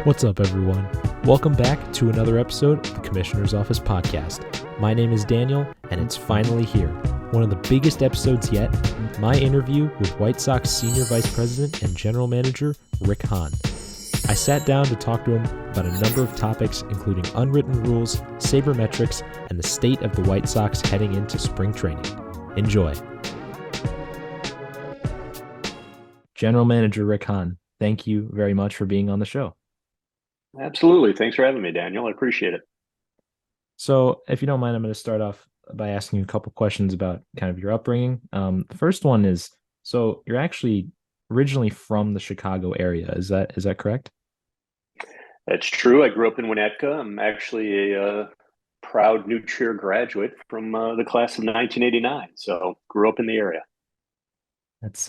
What's up, everyone? Welcome back to another episode of the Commissioner's Office podcast. My name is Daniel, and it's finally here. One of the biggest episodes yet, my interview with White Sox Senior Vice President and General Manager Rick Hahn. I sat down to talk to him about a number of topics, including unwritten rules, sabermetrics, and the state of the White Sox heading into spring training. Enjoy. General Manager Rick Hahn, thank you very much for being on the show. Absolutely. Thanks for having me, Daniel. I appreciate it. So, if you don't mind, I'm going to start off by asking you a couple questions about kind of your upbringing. The first one is, so you're actually originally from the Chicago area. Is that correct? That's true. I grew up in Winnetka. I'm actually a proud New Trier graduate from the class of 1989. So grew up in the area. That's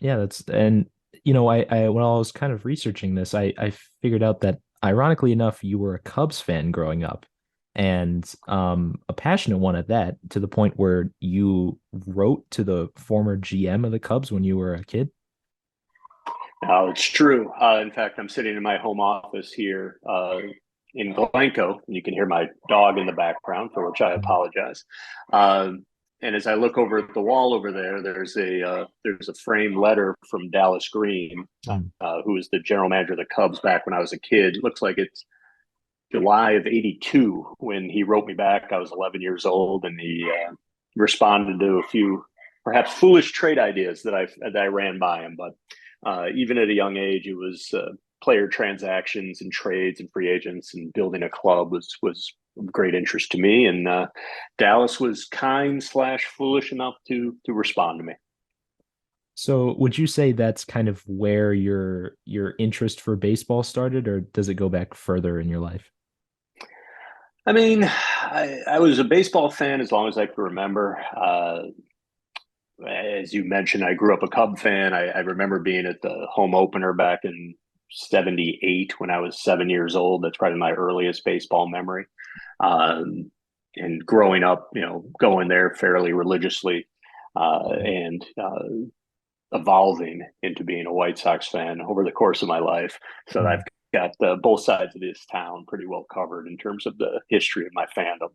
yeah, and I when I was kind of researching this, I figured out that ironically enough, you were a Cubs fan growing up, and a passionate one at that, to the point where you wrote to the former GM of the Cubs when you were a kid. Now, it's true. In fact, I'm sitting in my home office here in Glencoe, and you can hear my dog in the background, for which I apologize. And as I look over at the wall over there, there's a framed letter from Dallas Green, who was the general manager of the Cubs back when I was a kid. It looks like it's July of '82 when he wrote me back. I was 11 years old, and he responded to a few perhaps foolish trade ideas that I ran by him. But even at a young age, it was player transactions and trades and free agents, and building a club was of great interest to me. And Dallas was kind/foolish enough to respond to me. So would you say that's kind of where your interest for baseball started, or does it go back further in your life? I mean, I was a baseball fan as long as I could remember. As you mentioned, I grew up a Cub fan. I remember being at the home opener back in '78 when I was 7 years old. That's probably my earliest baseball memory. And growing up, going there fairly religiously, and evolving into being a White Sox fan over the course of my life. So I've got both sides of this town pretty well covered in terms of the history of my fandom.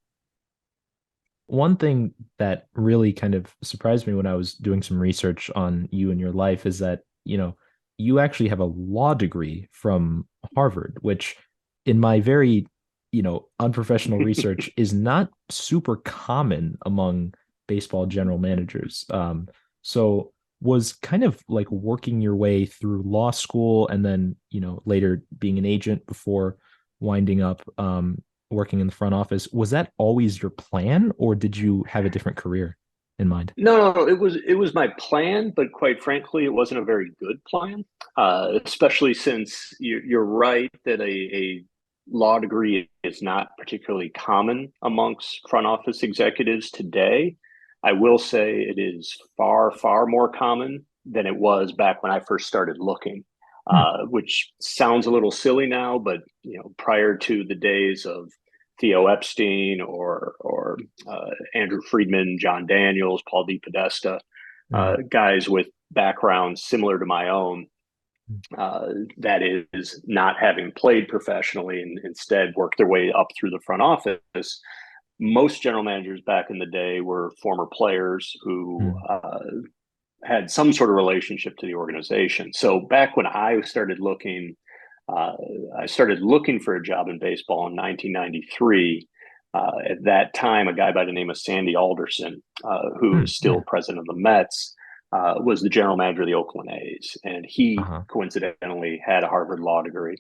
One thing that really kind of surprised me when I was doing some research on you and your life is that, you actually have a law degree from Harvard, which in my very, unprofessional research is not super common among baseball general managers. So was kind of like working your way through law school and then, later being an agent before winding up working in the front office. Was that always your plan, or did you have a different career in mind? No, it was my plan, but quite frankly, it wasn't a very good plan. Especially since you're right that a law degree is not particularly common amongst front office executives today. I will say it is far, far more common than it was back when I first started looking, which sounds a little silly now, but prior to the days of Theo Epstein or Andrew Friedman, John Daniels, Paul DePodesta, guys with backgrounds similar to my own, that is not having played professionally and instead worked their way up through the front office. Most general managers back in the day were former players who had some sort of relationship to the organization. So back when I started looking for a job in baseball in 1993. At that time, a guy by the name of Sandy Alderson, who is still president of the Mets, was the general manager of the Oakland A's. And he coincidentally had a Harvard law degree.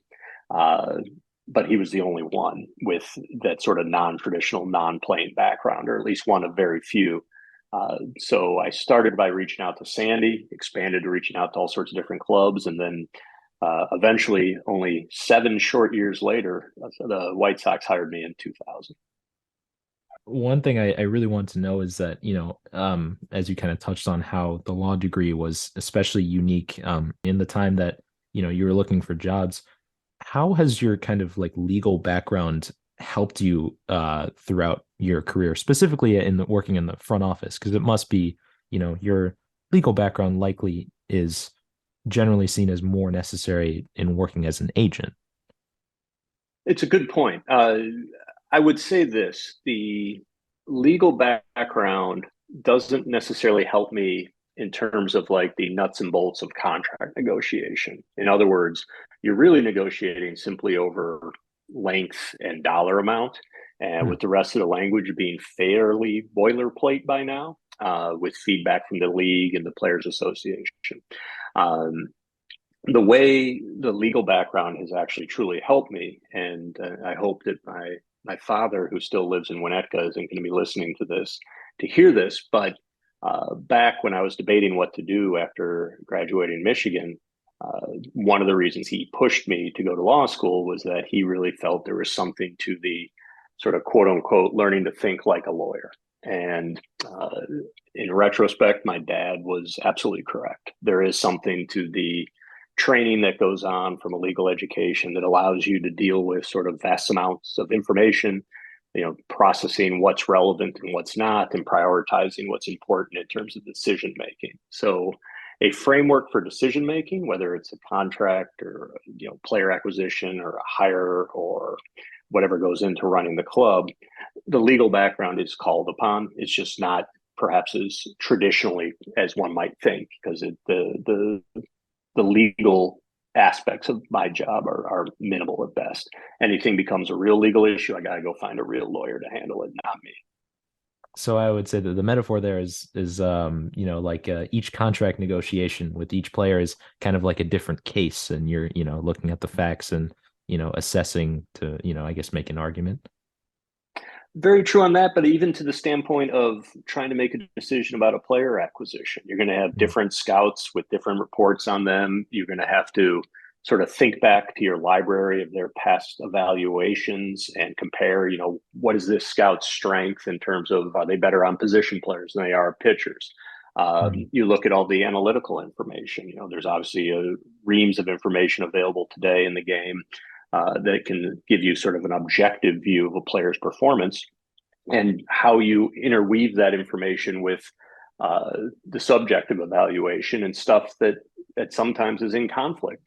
But he was the only one with that sort of non-traditional, non-playing background, or at least one of very few. So I started by reaching out to Sandy, expanded to reaching out to all sorts of different clubs, and then eventually, only 7 short years later, the White Sox hired me in 2000. One thing I really want to know is that, as you kind of touched on how the law degree was especially unique in the time that, you were looking for jobs. How has your kind of like legal background helped you throughout your career, specifically in the working in the front office? Because it must be, your legal background likely is generally seen as more necessary in working as an agent. It's a good point. I would say this: the legal background doesn't necessarily help me in terms of like the nuts and bolts of contract negotiation. In other words, you're really negotiating simply over length and dollar amount, and Hmm. with the rest of the language being fairly boilerplate by now, with feedback from the league and the Players Association. Um, the way the legal background has actually truly helped me, and I hope that my father, who still lives in Winnetka, isn't going to be listening to this to hear this. But back when I was debating what to do after graduating Michigan, one of the reasons he pushed me to go to law school was that he really felt there was something to the sort of quote unquote learning to think like a lawyer. And in retrospect, my dad was absolutely correct. There is something to the training that goes on from a legal education that allows you to deal with sort of vast amounts of information, processing what's relevant and what's not, and prioritizing what's important in terms of decision making. So a framework for decision making, whether it's a contract or player acquisition or a hire or whatever goes into running the club, the legal background is called upon. It's just not perhaps as traditionally as one might think, because the legal aspects of my job are minimal at best. Anything becomes a real legal issue, I got to go find a real lawyer to handle it, not me. So I would say that the metaphor there is like each contract negotiation with each player is kind of like a different case, and you're looking at the facts and assessing to I guess make an argument. Very true on that, but even to the standpoint of trying to make a decision about a player acquisition, you're going to have Mm. different scouts with different reports on them. You're going to have to sort of think back to your library of their past evaluations and compare, what is this scout's strength in terms of, are they better on position players than they are pitchers? Mm. You look at all the analytical information. There's obviously reams of information available today in the game that can give you sort of an objective view of a player's performance, and how you interweave that information with uh, the subjective evaluation and stuff that sometimes is in conflict.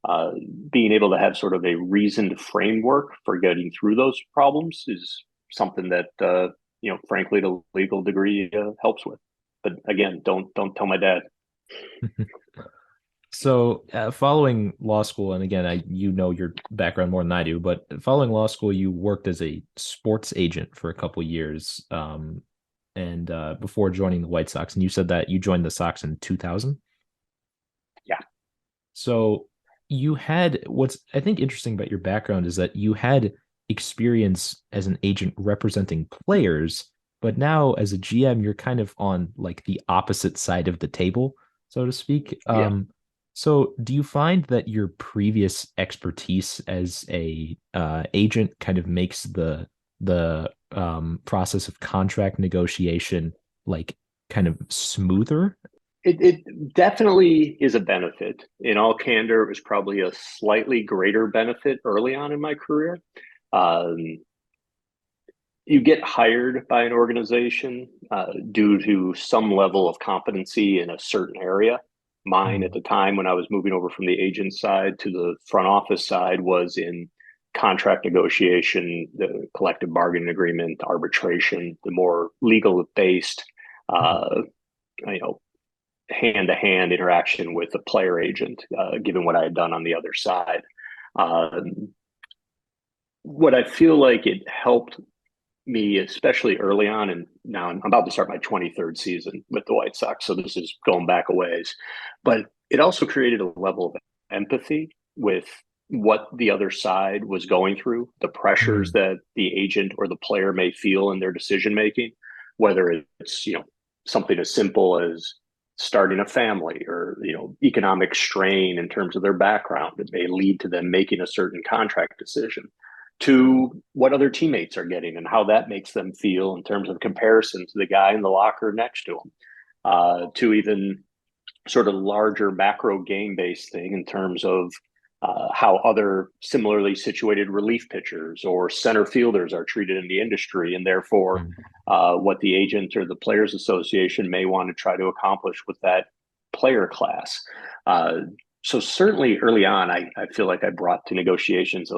Uh, Being able to have sort of a reasoned framework for getting through those problems is something that frankly, the legal degree helps with. But again, don't tell my dad. So, following law school, and again, you know your background more than I do, but following law school, you worked as a sports agent for a couple years, and before joining the White Sox, and you said that you joined the Sox in 2000. Yeah. So, you had what's I think interesting about your background is that you had experience as an agent representing players, but now as a GM, you're kind of on like the opposite side of the table, so to speak. Yeah. So do you find that your previous expertise as a agent kind of makes the process of contract negotiation like kind of smoother? It definitely is a benefit. In all candor, it was probably a slightly greater benefit early on in my career. Um, you get hired by an organization due to some level of competency in a certain area. Mine at Mm. the time, when I was moving over from the agent side to the front office side, was in contract negotiation, the collective bargaining agreement, arbitration, the more legal based, Mm. uh, you know, hand to hand interaction with a player agent, given what I had done on the other side. Um, what I feel like it helped me, especially early on, and now I'm about to start my 23rd season with the White Sox, so this is going back a ways, but it also created a level of empathy with what the other side was going through, the pressures Mm. that the agent or the player may feel in their decision making, whether it's something as simple as starting a family, or economic strain in terms of their background that may lead to them making a certain contract decision, to what other teammates are getting and how that makes them feel in terms of comparison to the guy in the locker next to them, to even sort of larger macro game based thing in terms of how other similarly situated relief pitchers or center fielders are treated in the industry, and therefore Mm. what the agent or the players association may want to try to accomplish with that player class. Uh, so certainly early on, I feel like I brought to negotiations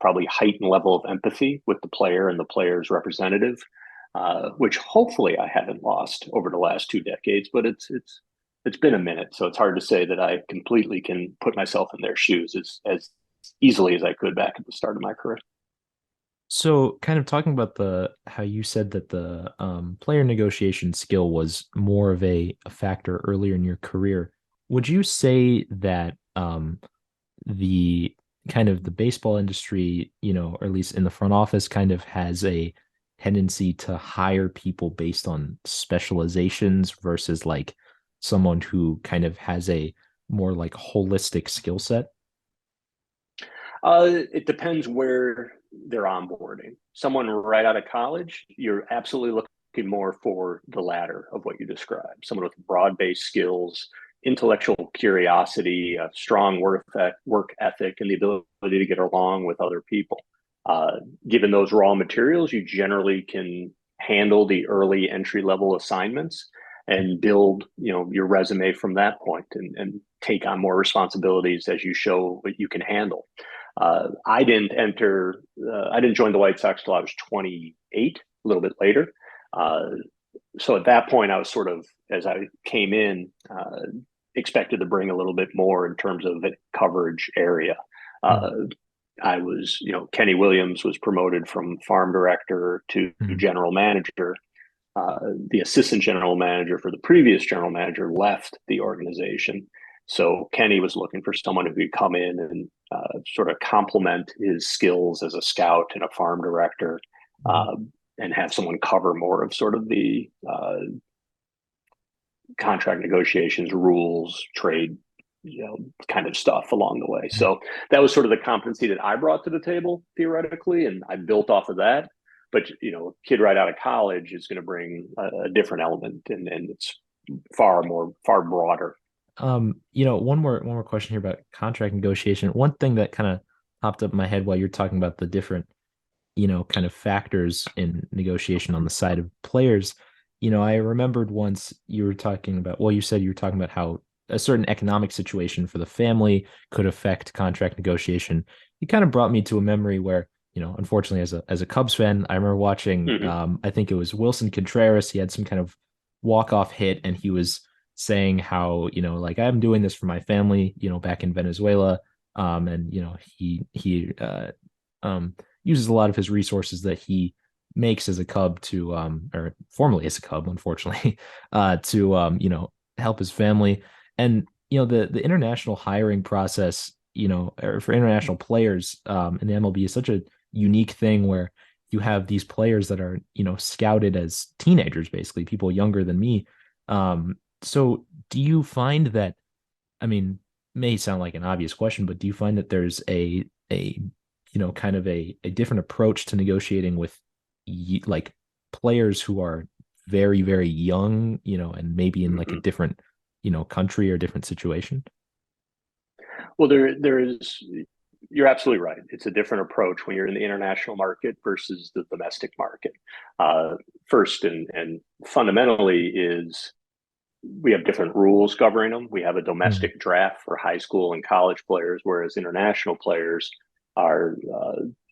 probably heightened level of empathy with the player and the player's representative, which hopefully I haven't lost over the last 2 decades. But it's been a minute, so it's hard to say that I completely can put myself in their shoes as easily as I could back at the start of my career. So, kind of talking about the how you said that the player negotiation skill was more of a factor earlier in your career, would you say that the kind of the baseball industry, or at least in the front office, kind of has a tendency to hire people based on specializations versus like someone who kind of has a more like holistic skill set? It depends where they're onboarding. Someone right out of college, you're absolutely looking more for the latter of what you described. Someone with broad-based skills, intellectual curiosity, a strong work ethic, and the ability to get along with other people. Given those raw materials, you generally can handle the early entry level assignments and build, your resume from that point and take on more responsibilities as you show what you can handle. I didn't join the White Sox till I was 28, a little bit later. Uh, so at that point, I was sort of, as I came in, expected to bring a little bit more in terms of the coverage area. Mm, Uh, I was, Kenny Williams was promoted from farm director to mm, general manager. The assistant general manager for the previous general manager left the organization. So Kenny was looking for someone who could come in and sort of complement his skills as a scout and a farm director, mm, and have someone cover more of sort of the contract negotiations, rules, trade, kind of stuff along the way. mm. So that was sort of the competency that I brought to the table theoretically, and I built off of that. But a kid right out of college is going to bring a different element, and it's far broader. One more question here about contract negotiation. One thing that kind of popped up in my head while you're talking about the different, kind of factors in negotiation on the side of players. I remembered once you were talking about, well, you said you were talking about how a certain economic situation for the family could affect contract negotiation. It kind of brought me to a memory where, unfortunately, as a Cubs fan, I remember watching, Mm-hmm. I think it was Wilson Contreras. He had some kind of walk-off hit, and he was saying how, like I'm doing this for my family, back in Venezuela. And he um uses a lot of his resources that he makes as a Cub to or formerly as a Cub, unfortunately, to help his family. And the international hiring process, or for international players in the MLB is such a unique thing where you have these players that are, scouted as teenagers, basically, people younger than me. So do you find that, I mean, may sound like an obvious question, but do you find that there's a kind of a different approach to negotiating with like players who are very, very young, and maybe in like a Mm-hmm. different, country or different situation? Well, there is. You're absolutely right. It's a different approach when you're in the international market versus the domestic market. First and fundamentally is we have different rules governing them. We have a Mm, domestic draft for high school and college players, whereas international players are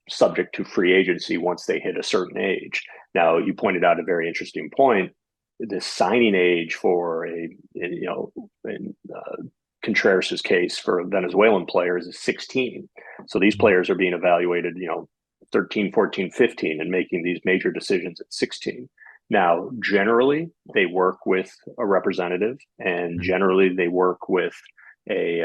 subject to free agency once they hit a certain age. Now, you pointed out a very interesting point. The signing age for in Contreras' case for Venezuelan players is 16. So these mm, players are being evaluated, 13, 14, 15, and making these major decisions at 16. Now, generally, they work with a representative, and mm, generally, they work with a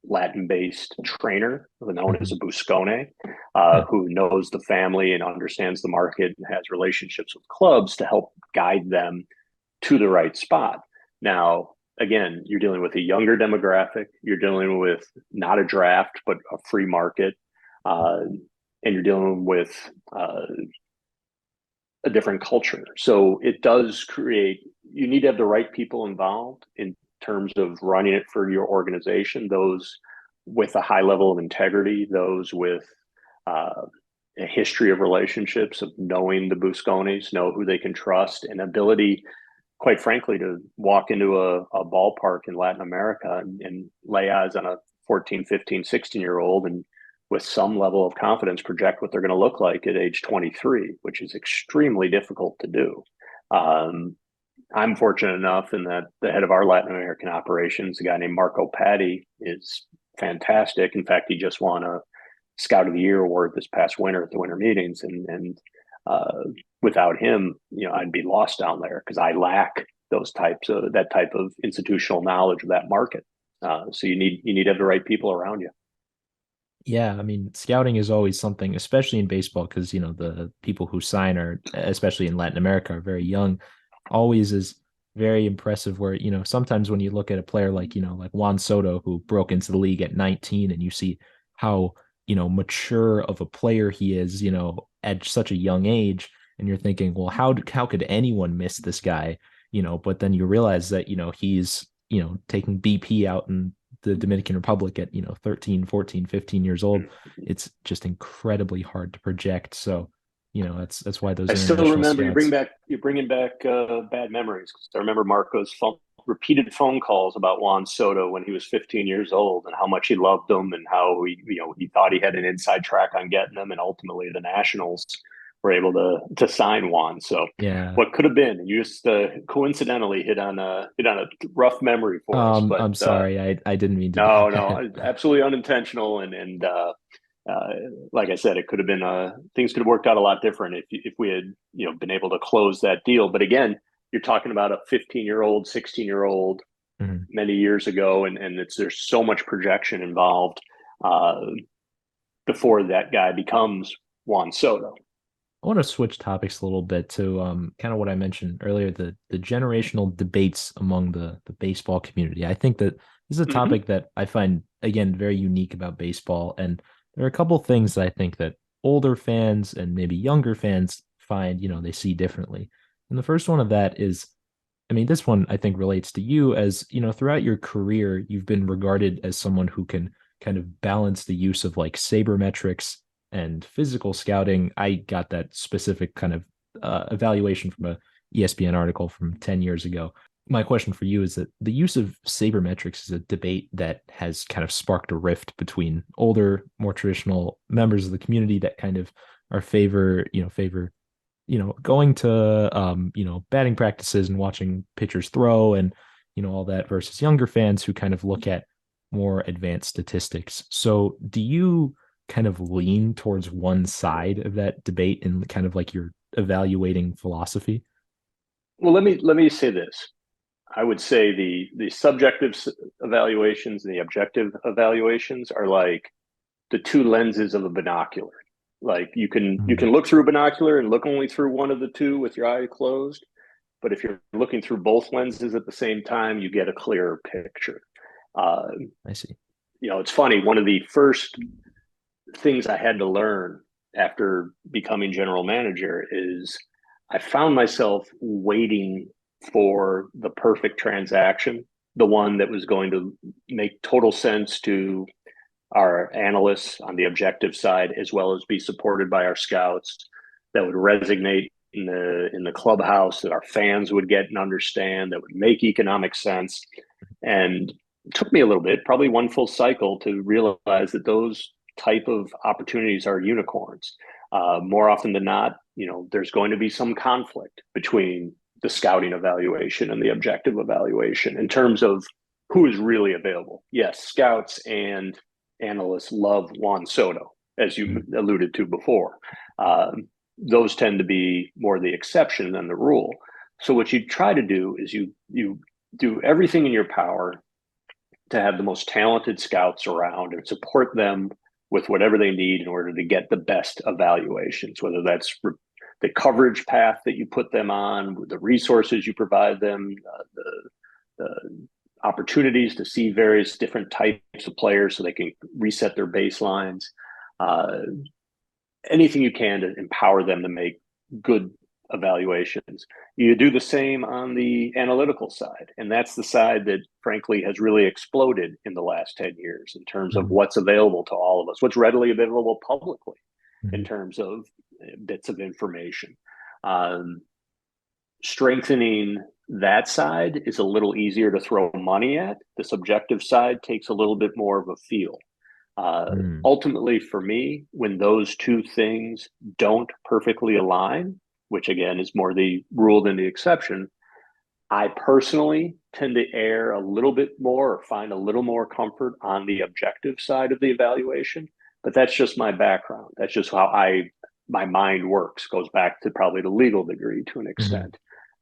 Latin-based trainer known as mhm. a Buscone, Yeah. who knows the family and understands the market and has relationships with clubs to help guide them to the right spot. Now, again, you're dealing with a younger demographic. You're dealing with not a draft, but a free market. And you're dealing with a different culture. So it does create, you need to have the right people involved in terms of running it for your organization, those with a high level of integrity, those with uh, a history of relationships, of knowing the Buscones, know who they can trust, and ability, quite frankly, to walk into a ballpark in Latin America and lay eyes on a 14, 15, 16-year-old and with some level of confidence, project what they're going to look like at age 23, which is extremely difficult to do. Um, I'm fortunate enough in that the head of our Latin American operations, a guy named Marco Patti, is fantastic. In fact, he just won a Scout of the Year award this past winter at the winter meetings, and without him, I'd be lost down there because I lack that type of institutional knowledge of that market. So you need to have the right people around you. Yeah, I mean, scouting is always something, especially in baseball, because the people who sign are, especially in Latin America, are very young. Always is very impressive. Where sometimes when you look at a player like like Juan Soto, who broke into the league at 19, and you see how mature of a player he is, at such a young age, and you're thinking, well, how could anyone miss this guy? But then you realize that he's taking BP out in the Dominican Republic at 13, 14, 15 years old. It's just incredibly hard to project. So that's why those I still international remember scouts. you're bringing back bad memories. I remember Marco's repeated phone calls about Juan Soto when he was 15 years old and how much he loved him and how he thought he had an inside track on getting him, and ultimately the Nationals were able to sign Juan. So Yeah. what could have been? You just coincidentally hit on a rough memory for us, but I'm sorry. I didn't mean to do no, that. no, absolutely unintentional, and like I said, it could have been things could have worked out a lot different if we had been able to close that deal. But again, you're talking about a 15-year-old, 16-year-old Mhm. many years ago, and there's so much projection involved uh, before that guy becomes Juan Soto. I want to switch topics a little bit to kind of what I mentioned earlier, the generational debates among the baseball community. I think that this is a Mm-hmm. topic that I find again very unique about baseball, and there are a couple things that I think that older fans and maybe younger fans find, they see differently. And the first one of that is, I mean, this one I think relates to you as, throughout your career, you've been regarded as someone who can kind of balance the use of like sabermetrics and physical scouting. I got that specific kind of evaluation from a ESPN article from 10 years ago. My question for you is that the use of sabermetrics is a debate that has kind of sparked a rift between older, more traditional members of the community that kind of are favor going to batting practices and watching pitchers throw and all that versus younger fans who kind of look at more advanced statistics. So do you kind of lean towards one side of that debate in kind of like your evaluating philosophy? Well, let me say this. I would say the subjective evaluations and the objective evaluations are like the two lenses of a binocular. Like you can Mm, look through a binocular and look only through one of the two with your eye closed, but if you're looking through both lenses at the same time, you get a clearer picture. Uh, I see. it's funny. One of the first things I had to learn after becoming general manager is I found myself waiting for the perfect transaction, the one that was going to make total sense to our analysts on the objective side, as well as be supported by our scouts, that would resonate in the clubhouse, that our fans would get and understand, that would make economic sense. And it took me a little bit, probably one full cycle, to realize that those type of opportunities are unicorns. More often than not, there's going to be some conflict between the scouting evaluation and the objective evaluation in terms of who is really available. Yes, scouts and analysts love Juan Soto, as you Mm, alluded to before. Those tend to be more the exception than the rule. So what you try to do is you do everything in your power to have the most talented scouts around and support them with whatever they need in order to get the best evaluations, whether that's the coverage path that you put them on, the resources you provide them, the opportunities to see various different types of players so they can reset their baselines. Uh, Anything you can to empower them to make good evaluations. You do the same on the analytical side. And that's the side that, frankly, has really exploded in the last 10 years in terms of mm, what's available to all of us, what's readily available publicly in mm. terms of bits of information. Um, Strengthening that side is a little easier to throw money at. The subjective side takes a little bit more of a feel. Mm, Ultimately, for me, when those two things don't perfectly align, which again is more the rule than the exception, I personally tend to err a little bit more or find a little more comfort on the objective side of the evaluation. But that's just my background. That's just how my mind works. Goes back to probably the legal degree to an mhm, extent.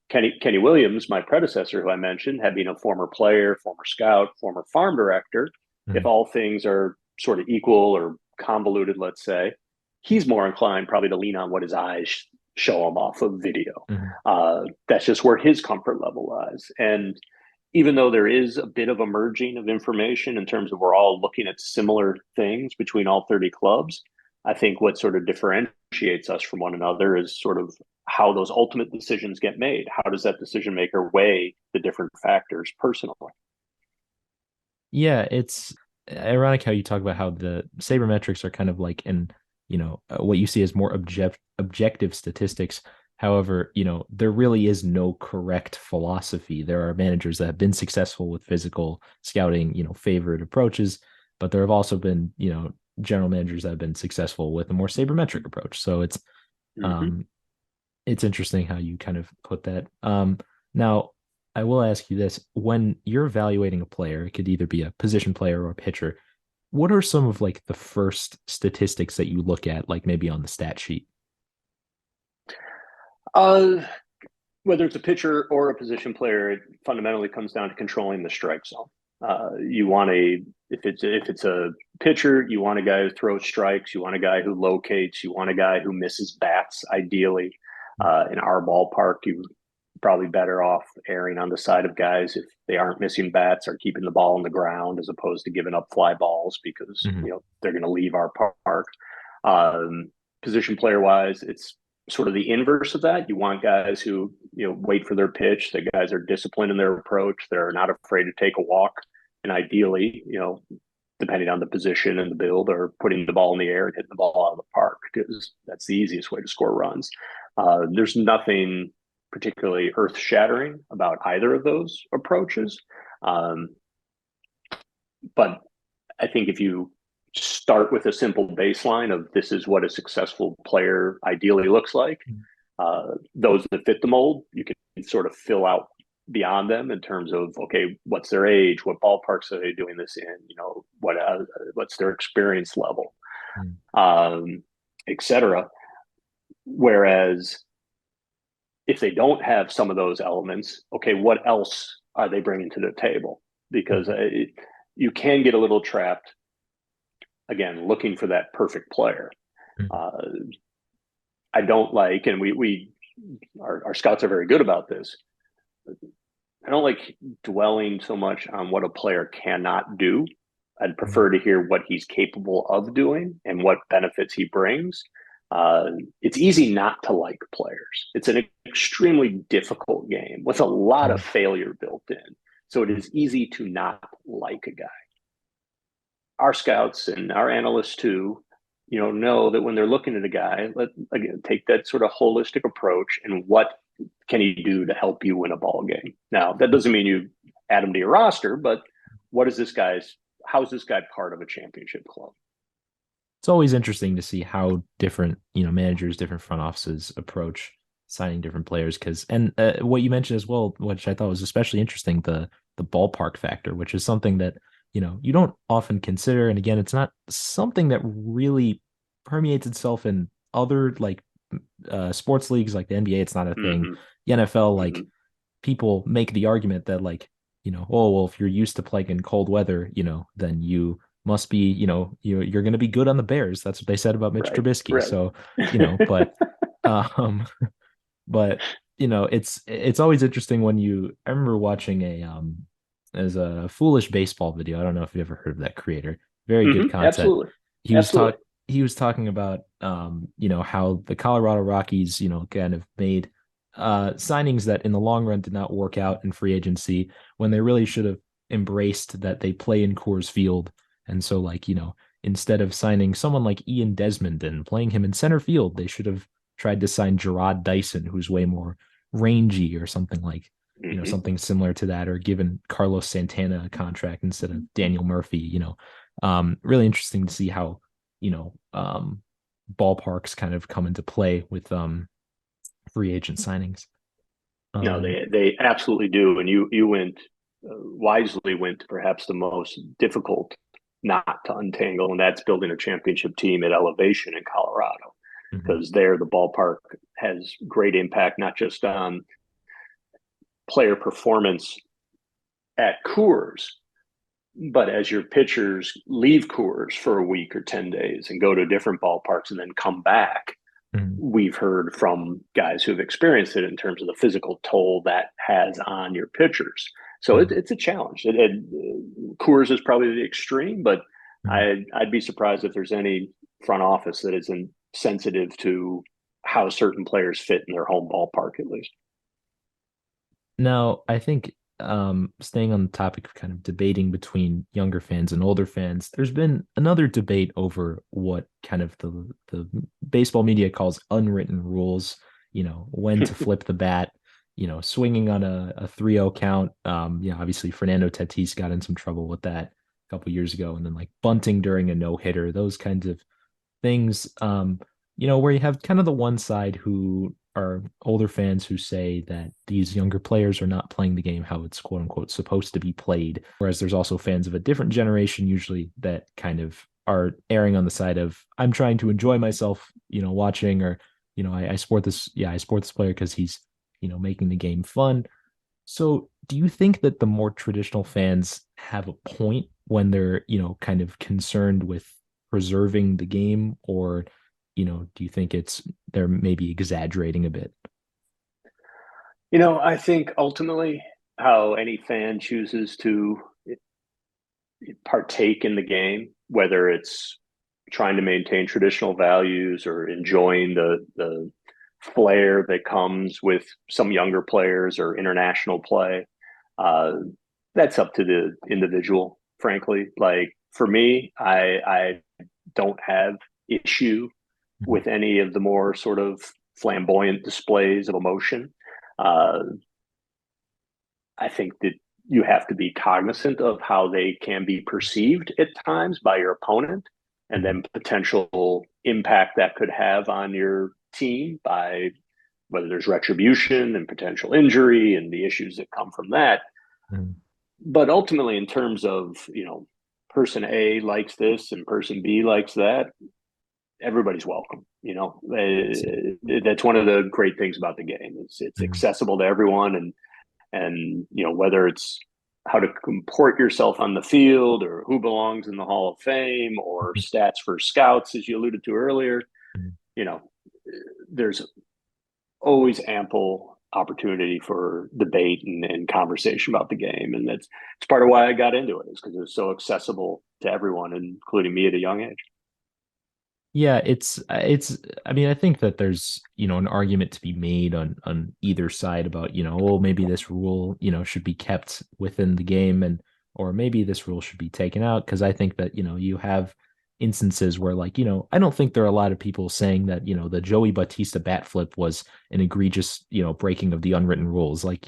Kenny Williams, my predecessor, who I mentioned, had been a former player, former scout, former farm director. If mhm, all things are sort of equal or convoluted, let's say, he's more inclined probably to lean on what his eyes show him off of video. mhm, That's just where his comfort level lies. And even though there is a bit of a merging of information in terms of we're all looking at similar things between all 30 clubs, I think what sort of differentiates us from one another is sort of how those ultimate decisions get made. How does that decision maker weigh the different factors personally? Yeah, it's ironic how you talk about how the sabermetrics are kind of like in, what you see as more objective statistics. However, there really is no correct philosophy. There are managers that have been successful with physical scouting, favored approaches, but there have also been, general managers that have been successful with a more sabermetric approach. So Mm-hmm. um it's interesting how you kind of put that. Now, I will ask you this: when you're evaluating a player, it could either be a position player or a pitcher. What are some of like the first statistics that you look at, like maybe on the stat sheet? Uh, Whether it's a pitcher or a position player, it fundamentally comes down to controlling the strike zone. You want a if it's a pitcher, you want a guy who throws strikes. You want a guy who locates. You want a guy who misses bats. Ideally, in our ballpark, you probably better off erring on the side of guys if they aren't missing bats or keeping the ball on the ground as opposed to giving up fly balls because Mm-hmm. they're going to leave our park. Um, Position player wise, it's sort of the inverse of that. You want guys who wait for their pitch. The guys are disciplined in their approach. They're not afraid to take a walk, and ideally, depending on the position and the build, or putting the ball in the air and hitting the ball out of the park because that's the easiest way to score runs. There's nothing particularly earth shattering about either of those approaches. Um, but I think if you start with a simple baseline of this is what a successful player ideally looks like, those that fit the mold, you can sort of fill out beyond them in terms of okay, what's their age, what ballparks are they doing this in, what's their experience level, um, etc. Whereas if they don't have some of those elements, okay, what else are they bringing to the table? Because you can get a little trapped again looking for that perfect player. Uh, I don't like, and our scouts are very good about this. I don't like dwelling so much on what a player cannot do. I'd prefer to hear what he's capable of doing and what benefits he brings. It's easy not to like players. It's an extremely difficult game with a lot of failure built in. So it is easy to not like a guy. Our scouts and our analysts too, know that when they're looking at a guy, again take that sort of holistic approach and what can he do to help you win a ball game. Now that doesn't mean you add him to your roster, but what is this guy's? How's this guy part of a championship club? It's always interesting to see how different, managers, different front offices approach signing different players. And what you mentioned as well, which I thought was especially interesting, the ballpark factor, which is something that, you don't often consider. And again, it's not something that really permeates itself in other like sports leagues like the NBA. It's not a thing. Mm-hmm. The NFL, like Mm-hmm. people make the argument that like, oh well, if you're used to playing in cold weather, then you must be, you're going to be good on the Bears. That's what they said about Mitch Right. Trubisky. Right. So, um, but it's always interesting when I remember watching as a foolish baseball video. I don't know if you ever heard of that creator. Very good content. Absolutely. He was talk Absolutely. he was talking about how the Colorado Rockies, kind of made signings that in the long run did not work out in free agency when they really should have embraced that they play in Coors Field. And so like, instead of signing someone like Ian Desmond and playing him in center field, they should have tried to sign Gerard Dyson, who's way more rangy or something like, Mm-hmm. something similar to that, or given Carlos Santana a contract instead of Daniel Murphy, Really interesting to see how, you know, ballparks kind of come into play with free agent signings. No, Um, they absolutely do, and you went wisely went to perhaps the most difficult knot to untangle, and that's building a championship team at elevation in Colorado, mhm, because there the ballpark has great impact not just on player performance at Coors, but as your pitchers leave Coors for a week or 10 days and go to different ballparks and then come back, mhm, we've heard from guys who've experienced it in terms of the physical toll that has on your pitchers. So mhm, it's a challenge. Coors is probably the extreme, but mhm. I'd be surprised if there's any front office that isn't sensitive to how certain players fit in their home ballpark, at least. Now, I think staying on the topic of kind of debating between younger fans and older fans, there's been another debate over what kind of the baseball media calls unwritten rules, when to flip the bat, swinging on a 3-0 count. Obviously Fernando Tatis got in some trouble with that a couple years ago, and then like bunting during a no-hitter, those kinds of things. Where you have kind of the one side who are older fans who say that these younger players are not playing the game how it's quote unquote supposed to be played. Whereas there's also fans of a different generation, usually, that kind of are erring on the side of I'm trying to enjoy myself, watching, or, I support this. Yeah, I support this player because he's, making the game fun. So do you think that the more traditional fans have a point when they're, kind of concerned with preserving the game, or, do you think they're maybe exaggerating a bit? I think ultimately how any fan chooses to partake in the game, whether it's trying to maintain traditional values or enjoying the flair that comes with some younger players or international play. Uh, that's up to the individual, frankly. Like for me, I don't have issue Mhm. with any of the more sort of flamboyant displays of emotion. Uh, I think that you have to be cognizant of how they can be perceived at times by your opponent and Mhm. then potential impact that could have on your team by whether there's retribution and potential injury and the issues that come from that. Mhm. But ultimately, in terms of, person A likes this and person B likes that, everybody's welcome. See. That's one of the great things about the game. It's Mhm. accessible to everyone, and whether it's how to comport yourself on the field or who belongs in the Hall of Fame or Mhm. stats for scouts, as you alluded to earlier, Mhm. you know, there's always ample opportunity for debate and conversation about the game. And it's part of why I got into it, is because it's so accessible to everyone, including me at a young age. Yeah, I mean, I think that there's, an argument to be made on either side about, oh, maybe this rule, should be kept within the game, and or maybe this rule should be taken out, because I think that, you have instances where, like, I don't think there are a lot of people saying that, the Joey Bautista bat flip was an egregious, breaking of the unwritten rules. Like,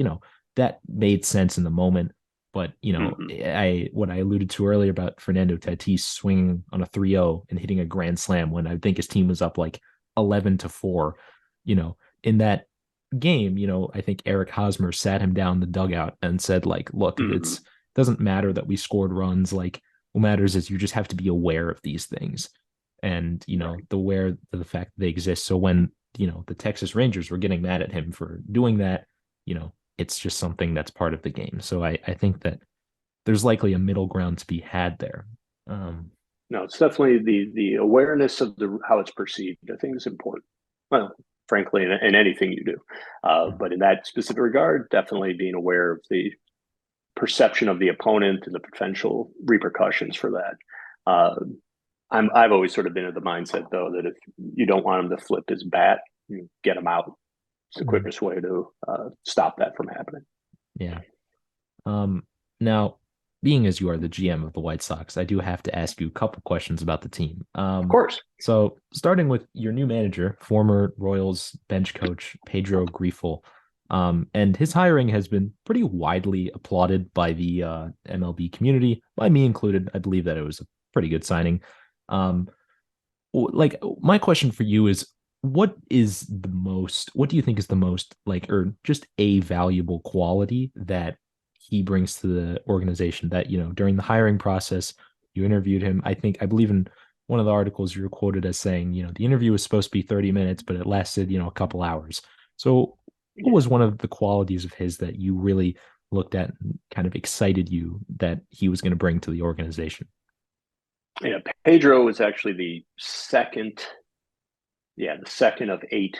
that made sense in the moment. But, Mm-hmm. what I alluded to earlier about Fernando Tatis swinging on a 3-0 and hitting a grand slam when I think his team was up like 11-4, in that game, I think Eric Hosmer sat him down in the dugout and said, like, look, Mm-hmm. it doesn't matter that we scored runs. Like, what matters is you just have to be aware of these things, and, Right. the fact that they exist. So when, the Texas Rangers were getting mad at him for doing that, it's just something that's part of the game. So I think that there's likely a middle ground to be had there. Um, No, it's definitely the awareness of the how it's perceived. I think is important. Well, frankly, in anything you do, but in that specific regard, definitely being aware of the perception of the opponent and the potential repercussions for that. Uh, I've always sort of been of the mindset though that if you don't want him to flip his bat, you get him out. It's the mm, quickest way to stop that from happening. yeah. Um, Now, being as you are the GM of the White Sox, I do have to ask you a couple questions about the team. Of course. So starting with your new manager, former Royals bench coach Pedro Grifol, and his hiring has been pretty widely applauded by the MLB community, by me included. I believe that it was a pretty good signing. Um, like my question for you is what do you think is the most like or just a valuable quality that he brings to the organization that, during the hiring process, you interviewed him. I believe in one of the articles you were quoted as saying, the interview was supposed to be 30 minutes, but it lasted, a couple hours. So what Yeah. was one of the qualities of his that you really looked at and kind of excited you that he was going to bring to the organization? Yeah. Pedro was actually the second of eight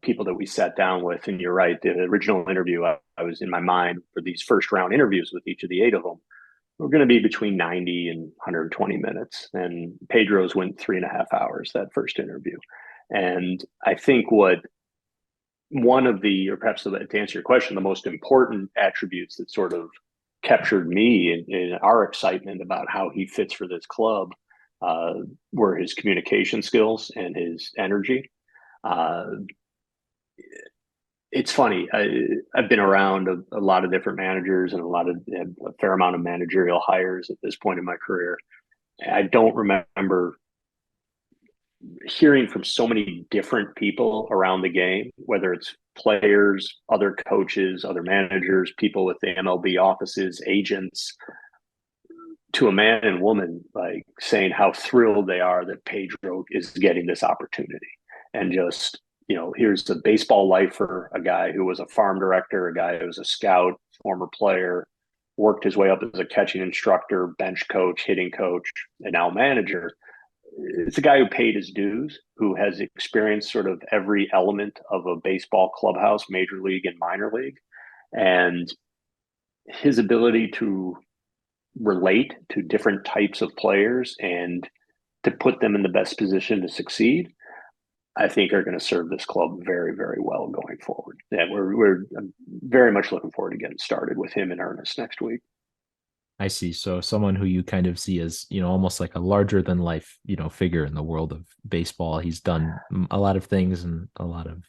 people that we sat down with. And you're right, the original interview, I was in my mind for these first round interviews with each of the eight of them. We're going to be between 90 and 120 minutes. And Pedro's went 3.5 hours that first interview. And I think what one of the, or perhaps to answer your question, the most important attributes that sort of captured me in our excitement about how he fits for this club uh, were his communication skills and his energy. Uh, it's funny. I've been around a lot of different managers and a fair amount of managerial hires at this point in my career. I don't remember hearing from so many different people around the game, whether it's players, other coaches, other managers, people with the MLB offices, agents, to a man and woman, like saying how thrilled they are that Pedro is getting this opportunity. And just, here's a baseball lifer, a guy who was a farm director, a guy who was a scout, former player, worked his way up as a catching instructor, bench coach, hitting coach, and now manager. It's a guy who paid his dues, who has experienced sort of every element of a baseball clubhouse, major league and minor league. And his ability to relate to different types of players and to put them in the best position to succeed, I think are going to serve this club very, very well going forward. And we're very much looking forward to getting started with him in earnest next week. I see. So someone who you kind of see as, almost like a larger than life, figure in the world of baseball. He's done a lot of things and a lot of.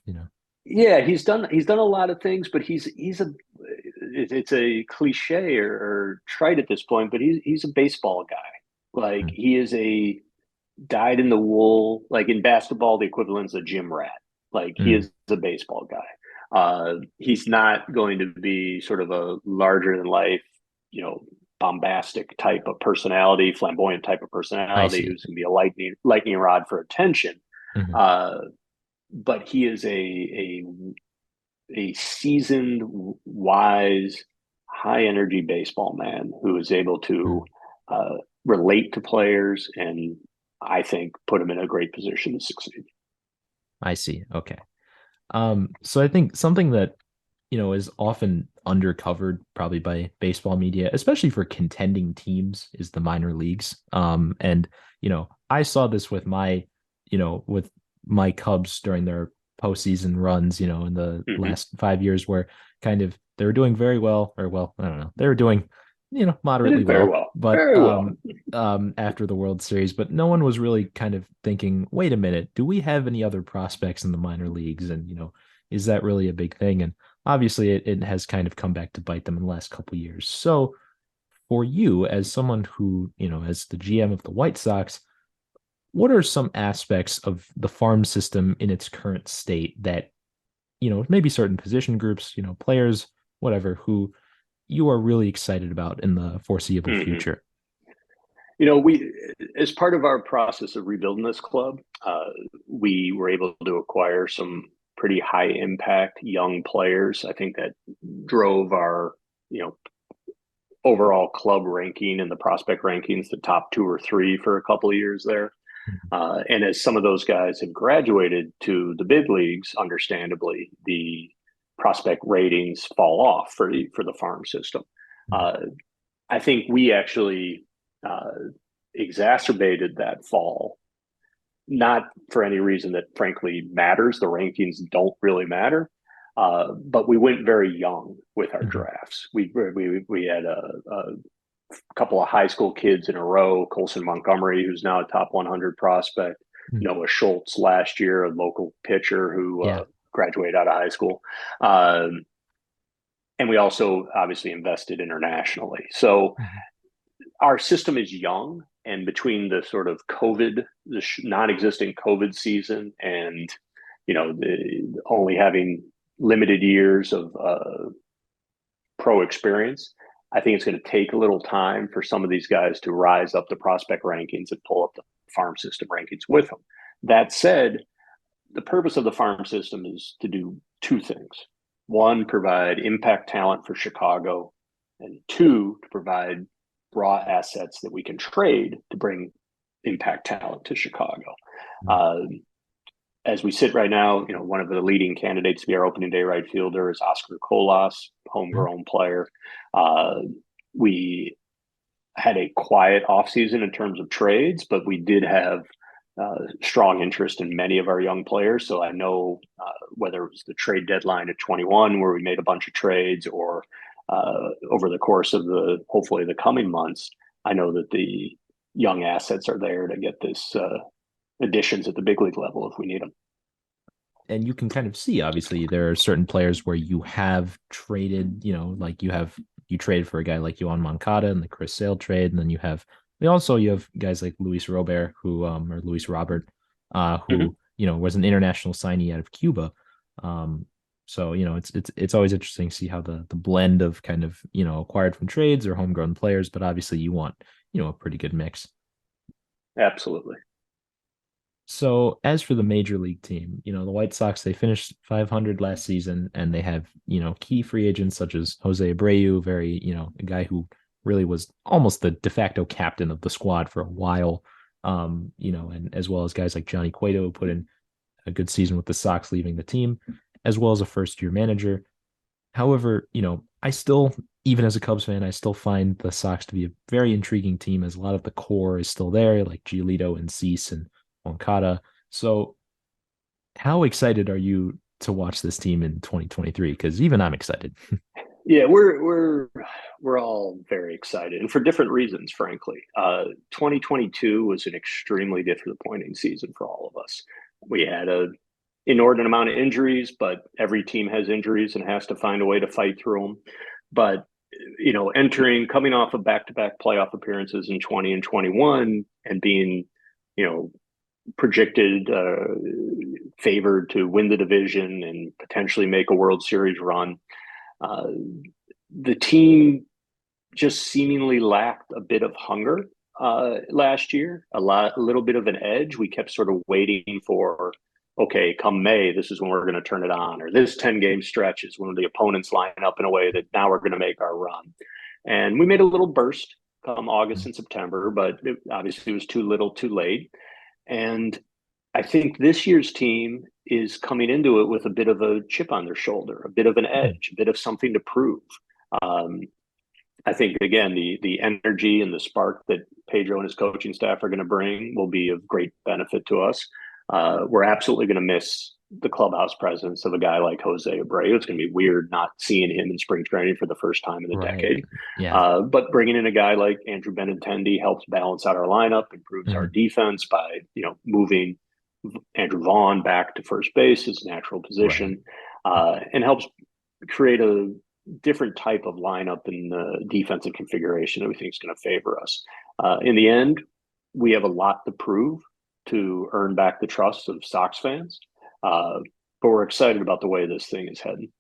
Yeah, he's done a lot of things, but it's a cliche or trite at this point, but he's a baseball guy. Like Mm. he is a dyed in the wool. Like in basketball, the equivalent's a gym rat. Like he Mm. is a baseball guy. He's not going to be sort of a larger than life, you know, bombastic type of personality, flamboyant type of I personality see. who's going to be a lightning rod for attention. Mhm. Uh, but he is a seasoned, wise, high energy baseball man who is able to Mm. uh, relate to players and I think put him in a great position to succeed. I see. Okay. So I think something that, is often undercovered probably by baseball media, especially for contending teams, is the minor leagues. And, I saw this with my Cubs during their postseason runs, in the Mm-hmm. last 5 years where kind of they were doing very well, or well, I don't know, they were doing, They moderately did very well, well, but very well. after the World Series, but no one was really kind of thinking, wait a minute, do we have any other prospects in the minor leagues? And, is that really a big thing? And obviously it has kind of come back to bite them in the last couple of years. So for you, as someone who, as the GM of the White Sox, what are some aspects of the farm system in its current state that, maybe certain position groups, players, whatever, who you are really excited about in the foreseeable Mm-hmm. future? We, as part of our process of rebuilding this club, we were able to acquire some pretty high impact young players. I think that drove our, you know, overall club ranking and the prospect rankings, the top two or three for a couple of years there. And as some of those guys have graduated to the big leagues, understandably, the prospect ratings fall off for the farm system. Uh, I think we actually exacerbated that fall, not for any reason that frankly matters. The rankings don't really matter. But we went very young with our Mhm. drafts. We had a couple of high school kids in a row. Colson Montgomery, who's now a top 100 prospect. Mhm. Noah Schultz last year, a local pitcher who Yeah. graduated out of high school. And we also obviously invested internationally. So Mhm. our system is young, And between the sort of COVID, the non-existent COVID season, and only having limited years of pro experience, I think it's going to take a little time for some of these guys to rise up the prospect rankings and pull up the farm system rankings with them. That said, the purpose of the farm system is to do two things. One, provide impact talent for Chicago, and two, to provide raw assets that we can trade to bring impact talent to Chicago. As we sit right now, one of the leading candidates to be our opening day right fielder is Oscar Colas, homegrown player. We had a quiet offseason in terms of trades, but we did have strong interest in many of our young players. So I know whether it was the trade deadline at 21 where we made a bunch of trades, or over the course of hopefully the coming months, I know that the young assets are there to get this additions at the big league level if we need them. And you can kind of see, obviously, there are certain players where you have traded, like you traded for a guy like Yoan Moncada in the Chris Sale trade, and then you have guys like Luis Robert, or Luis Robert, who was an international signee out of Cuba. So it's always interesting to see how the blend of kind of acquired from trades or homegrown players, but obviously you want a pretty good mix. Absolutely. So as for the major league team, the White Sox, they finished 500 last season, and they have, key free agents such as Jose Abreu, a guy who really was almost the de facto captain of the squad for a while, and as well as guys like Johnny Cueto, who put in a good season with the Sox leaving the team, as well as a first-year manager. However, I still, even as a Cubs fan, I still find the Sox to be a very intriguing team, as a lot of the core is still there, like Giolito and Cease and Moncada. So how excited are you to watch this team in 2023? Because even I'm excited. Yeah, we're all very excited, and for different reasons, frankly. 2022 was an extremely disappointing season for all of us. We had an inordinate amount of injuries, but every team has injuries and has to find a way to fight through them. But coming off of back-to-back playoff appearances in 20 and 21, and being, projected favored to win the division and potentially make a World Series run, the team just seemingly lacked a bit of hunger last year, a little bit of an edge. We kept sort of waiting for, okay, come May, this is when we're going to turn it on, or this 10-game stretch is when the opponents line up in a way that now we're going to make our run. And we made a little burst come August and September, but obviously it was too little, too late. And I think this year's team is coming into it with a bit of a chip on their shoulder, a bit of an edge, a bit of something to prove. I think, again, the energy and the spark that Pedro and his coaching staff are going to bring will be of great benefit to us. We're absolutely going to miss the clubhouse presence of a guy like Jose Abreu. It's going to be weird not seeing him in spring training for the first time in a decade. Yeah. But bringing in a guy like Andrew Benintendi helps balance out our lineup, improves our defense by, moving Andrew Vaughn back to first base, his natural position, and helps create a different type of lineup in the defensive configuration that we think is going to favor us. In the end, we have a lot to prove to earn back the trust of Sox fans. But we're excited about the way this thing is heading.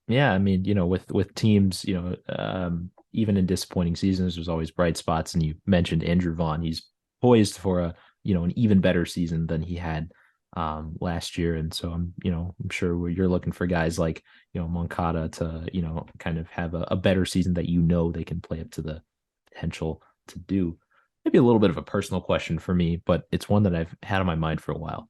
Yeah, I mean, with teams, even in disappointing seasons, there's always bright spots. And you mentioned Andrew Vaughn. He's poised for an even better season than he had last year. And so I'm sure you're looking for guys like, Moncada to, kind of have a better season that they can play up to the potential to do. Maybe a little bit of a personal question for me, but it's one that I've had on my mind for a while.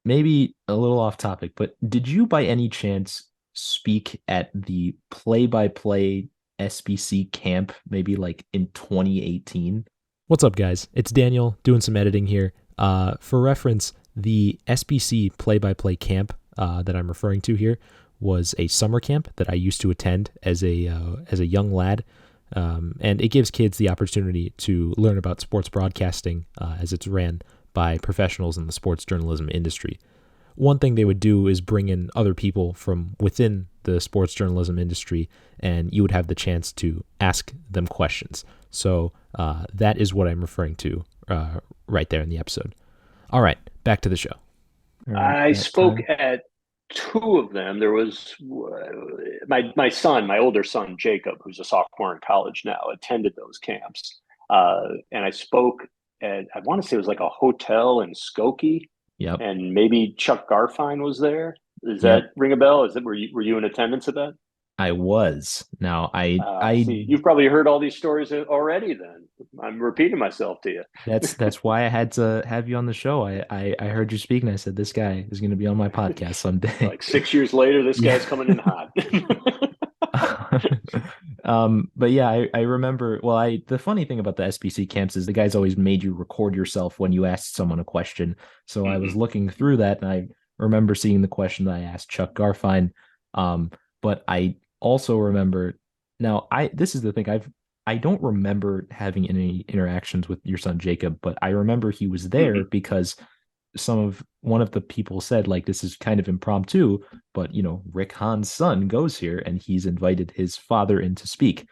Maybe a little off topic, but did you by any chance speak at the play-by-play SBC camp, maybe like in 2018? What's up, guys? It's Daniel doing some editing here. For reference, the SBC play-by-play camp that I'm referring to here was a summer camp that I used to attend as a young lad. And it gives kids the opportunity to learn about sports broadcasting as it's ran by professionals in the sports journalism industry. one thing they would do is bring in other people from within the sports journalism industry, and you would have the chance to ask them questions. So that is what I'm referring to right there in the episode. All right, back to the show. All right, I that spoke time. at two of them. There was my son, my older son Jacob, who's a sophomore in college now, attended those camps, and I spoke at, I want to say it was like a hotel in Skokie, Yep. and maybe Chuck Garfien was there. Does that Yep. ring a bell? Is that were you in attendance at that? I was. Now I See, you've probably heard all these stories already. Then I'm repeating myself to you. that's why I had to have you on the show. I heard you speak and I said this guy is going to be on my podcast someday. Like 6 years later, this Yeah. guy's coming in hot. But yeah, I remember. Well, the funny thing about the SBC camps is the guys always made you record yourself when you asked someone a question. So I was Mhm. looking through that and I remember seeing the question that I asked Chuck Garfien. But I also remember now this is the thing I don't remember having any interactions with your son Jacob, but I remember he was there Mhm. because one of the people said like this is kind of impromptu, but Rick Hahn's son goes here and he's invited his father in to speak.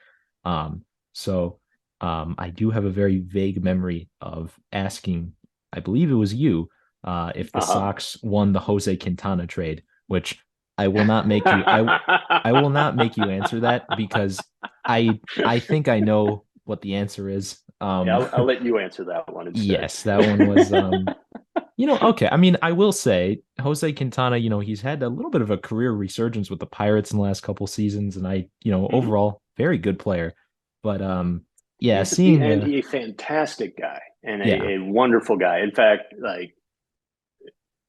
So I do have a very vague memory of asking, I believe it was you, if the Uh-huh. Sox won the Jose Quintana trade, which I will not make you I will not make you answer that because I think I know what the answer is. Yeah, I'll let you answer that one instead. Yes, that one was okay. I mean, I will say Jose Quintana, he's had a little bit of a career resurgence with the Pirates in the last couple seasons, and Mhm. overall very good player. But yeah, He's seeing and a fantastic guy and yeah, a wonderful guy. In fact, like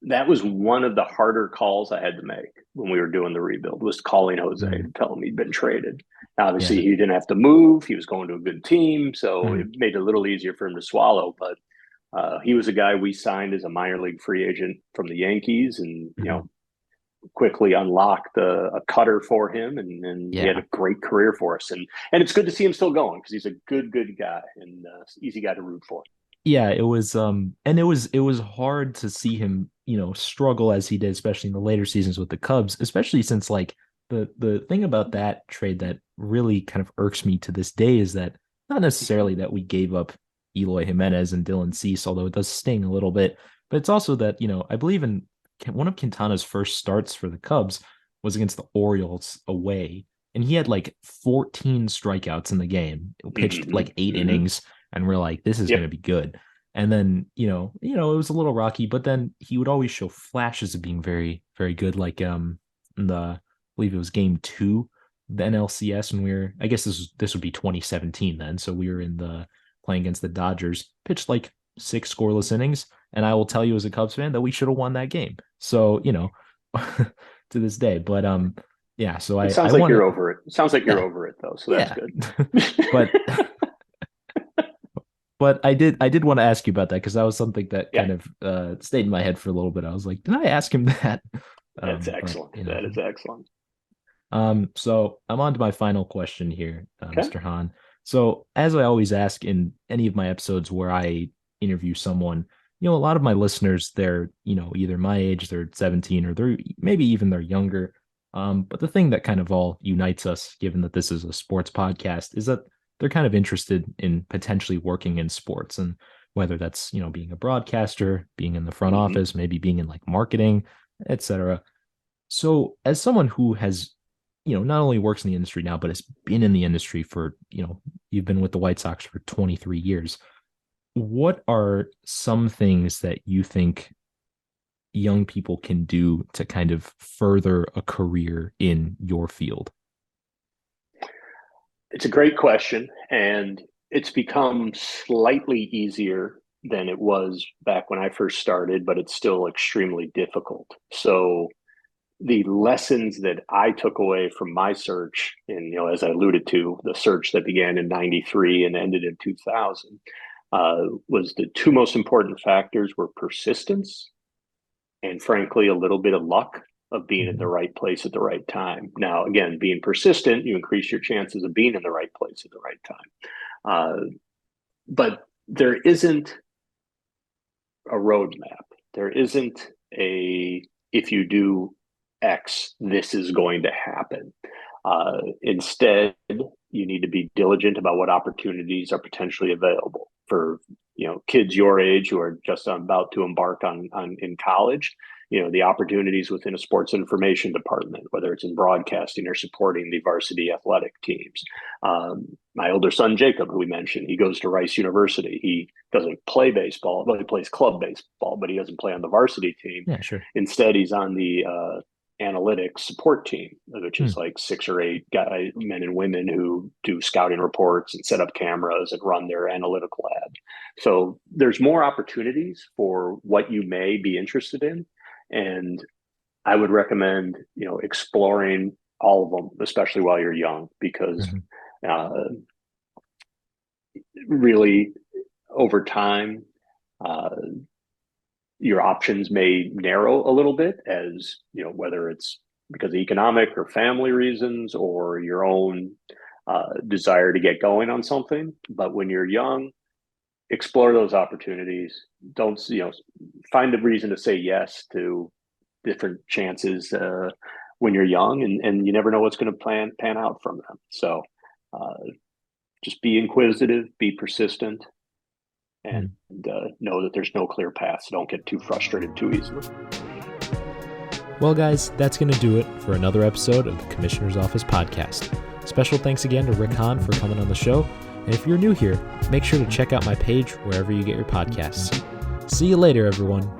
that was one of the harder calls I had to make when we were doing the rebuild was calling Jose mm, and telling him he'd been traded. Now, obviously, yeah, he didn't have to move. He was going to a good team, so mm, it made it a little easier for him to swallow. But he was a guy we signed as a minor league free agent from the Yankees, and mm, quickly unlocked a cutter for him, and he had yeah. a great career for us. And it's good to see him still going because he's a good guy and easy guy to root for. Yeah, it was and it was hard to see him, struggle as he did, especially in the later seasons with the Cubs, especially since like the thing about that trade that really kind of irks me to this day is that not necessarily that we gave up Eloy Jimenez and Dylan Cease, although it does sting a little bit, but it's also that, I believe in one of Quintana's first starts for the Cubs was against the Orioles away, and he had like 14 strikeouts in the game, pitched Mm-hmm. like 8 Mm-hmm. innings and we're like, this is going to Yep. be good. And then, it was a little rocky, but then he would always show flashes of being very, very good. Like in I believe it was game 2, the NLCS, and I guess this would be 2017 then. So we were in the playing against the Dodgers, pitched like 6 scoreless innings. And I will tell you as a Cubs fan that we should have won that game. So, to this day. But yeah, so It I sounds like want you're to over it. It sounds like you're yeah, over it though, so that's yeah. good. But I did want to ask you about that because that was something that Yeah, kind of stayed in my head for a little bit. I was like, did I ask him that? that's But excellent. That is excellent. so I'm on to my final question here, Okay. Mr. Hahn. So as I always ask in any of my episodes where I interview someone, a lot of my listeners, they're, either my age, they're 17 or they're maybe even they're younger. But the thing that kind of all unites us, given that this is a sports podcast, is that they're kind of interested in potentially working in sports and whether that's, being a broadcaster, being in the front Mm-hmm. office, maybe being in like marketing, etc. So, as someone who has, not only works in the industry now, but has been in the industry for, you've been with the White Sox for 23 years, what are some things that you think young people can do to kind of further a career in your field? It's a great question, and it's become slightly easier than it was back when I first started, but it's still extremely difficult. So the lessons that I took away from my search, and as I alluded to, the search that began in '93 and ended in 2000, was the two most important factors were persistence and, frankly, a little bit of luck of being at the Mhm. right place at the right time. Now, again, being persistent, you increase your chances of being in the right place at the right time. But there isn't a roadmap. There isn't a if you do X, this is going to happen. Instead, you need to be diligent about what opportunities are potentially available for, kids your age who are just about to embark on in college. The opportunities within a sports information department, whether it's in broadcasting or supporting the varsity athletic teams. My older son, Jacob, who we mentioned, he goes to Rice University. He doesn't play baseball. Well, he plays club baseball, but he doesn't play on the varsity team. Yeah, sure. Instead, he's on the analytics support team, which is like 6 or 8 guys, men and women who do scouting reports and set up cameras and run their analytical lab. So there's more opportunities for what you may be interested in. And I would recommend, exploring all of them, especially while you're young, because really over time, your options may narrow a little bit, as whether it's because of economic or family reasons or your own desire to get going on something. But when you're young, explore those opportunities. Don't, find a reason to say yes to different chances when you're young, and you never know what's going to pan out from them. So just be inquisitive, be persistent, and know that there's no clear path. So don't get too frustrated too easily. Well, guys, that's going to do it for another episode of the Commissioner's Office podcast. Special thanks again to Rick Hahn for coming on the show. And if you're new here, make sure to check out my page wherever you get your podcasts. See you later, everyone.